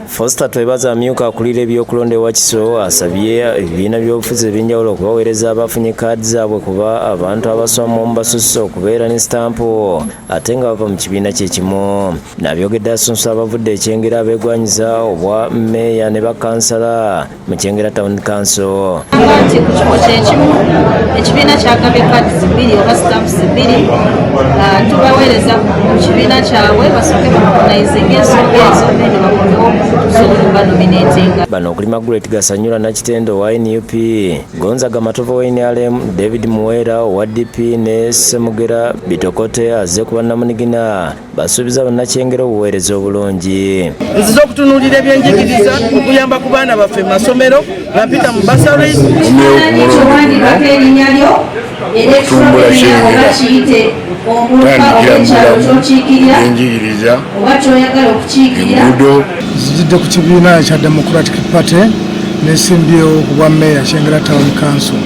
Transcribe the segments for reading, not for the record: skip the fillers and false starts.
Foster twebaza amyuka akulira ebyokulonda ewa Kisoro asabye ebibiina by'obufuzi ebyenjawulo okubaweereza abafunye kaadi zaabwe kuba abantu abasomamu basusse okubeera ne sitampu ate nga bava mu kibiina kye kimu. Nabyogedde asunsula abavudde ekyengera abeegwanyiza obwa mmeeya ne bakansala mu Kyengera Town Council. Nti ku kifo kyekimu ekibiina kyagabye kaadi zibiri oba sitampu zibiri tubaweereza mu kibiina kyabwe basooke bakonayizinga ensonga ezo ne bakomewo Bano okuli Margaret Gasanyula Nakitendo wa NUP, Gonzaga Matovu wa NRM, David Muwera wa DP ne Semugera Bitokote azze kuba Namunigina basuubiza bannakyengera obuweereza obulungi. Nziza okutunuulira ebyenjigiriza okuyamba ku baana baffe mu masomero nga mpita mu basari okutumbula Kyengera enjigiriza enguudo zijidde ku kibiina kya Democratic Party nesimbyewo ku bwa Mayor Kyengera Town Council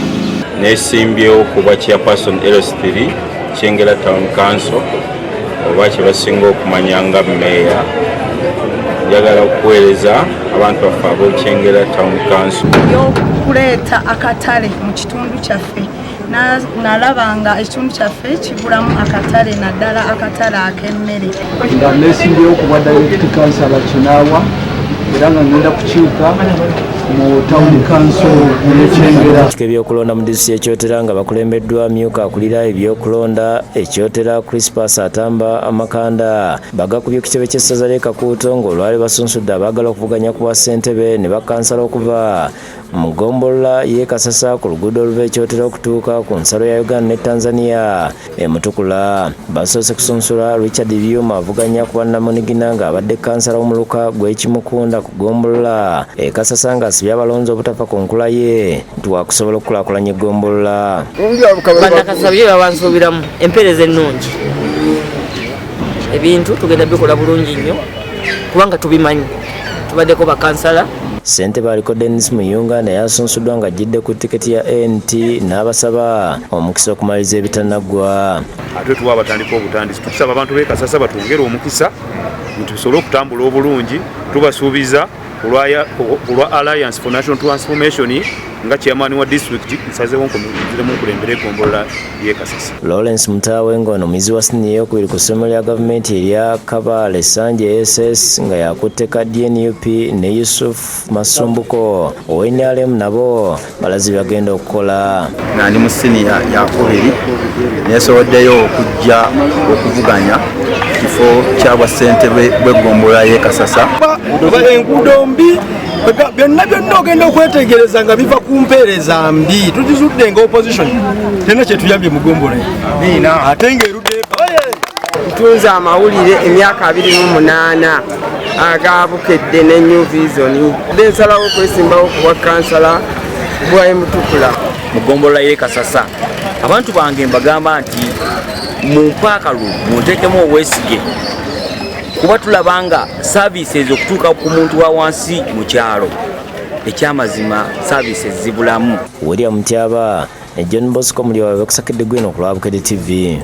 nesimbyewo ku bwa Chairperson LS3 Kyengera Town Council oba kye basinga okumanya nga Mayor. Njagala okuweereza abantu baffe ab'e Kyengera Town Council y'okuleeta akatale mu kitundu kyaffe. Nalabanga ekitundu kyaffe kibulamu akatale naddala akatale ak'emmere. nga nesimbyewo ku bwa Deputy Councillor Kinaawa era nga ngenda kukiika mu Town Council y'Ekyengera. Ebyokulonda mu disitulikiti y'Ekyotera nga bakulembeddwa amyuka akulira ebyokulonda Ekyotera Crispus Atamba Amakanda bagakubye ku kitebe ky'essaza ly'e Kakuuto ng'olwali basunsudde abaagala okuvuganya ku bwa ssentebe ne bakansala okuva mu ggombolola y'e Kasasa ku luguudo oluva Ekyotera okutuuka ku nsalo ya Uganda ne Tanzania Mutukula. Basoose kusunsula Richard Byuma avuganya ku Namunigina ng'abadde kansala omuluka gw'Ekimukunda ku ggombolola e Kasasa ng'asibye abalonzi obutafa ku nkula ye nti wakusobola okukulaakulanya eggombolola. Bannakasabye babansuubiramu empeereza ennungi, ebintu tugenda bikola bulungi nnyo kubanga tubimanyi, tubaddeko bakansala. Ssentebe aliko Dennis Muyunga naye asunsuddwa nga ajjidde ku tiketi ya NT n'abasaba omukisa okumaliriza ebitanaggwa. Ate tuwa abatandika obutandisi tukusaba abantu b'e Kasasa batwongere omukisa nti tusobole okutambula obulungi. Tubasuubiza olwa Alliance for National Transformation nga chairman wa district nsazeewo nkomeziremu okulembera eggombolola y'e Kasasa. Lawrence Mutawe ng'ono muyizi wa siniya ey'okubiri ku ssomero lya gavumenti erya Kabale Sanje SS nga yakutte kaddi NUP ne Yusuf Masumbuko owa NRM nabo balazi bagenda okukola. Nandi mu siniya yakubiri nesoboddeyo okujja okuvuganya kifo kya bwassentebe bw'eggombolola y'e Kasasa. enguudo mbi byonna ogenda okwetegereza nga biva ku mpeereza mbi. Tutizudde nga opposition tena kyetuyambye mu ggombolola ate ng'erudde Tutunze amawulire emyaka 28 agabukedde ne New Vision. Nsalawo okwesimbawo ku bwa kansala bwa Mutukula mu ggombolola y'e Kasasa. Abantu bange mbagamba nti mumpaakalu munteekemu obwesige kuba tulabanga services okutuuka ku muntu wa wansi mu kyalo ekyamazima services zibulamu. William Tyaba ne John Bosco muli wabe kusakidde gwino ku Lwabukedde TV.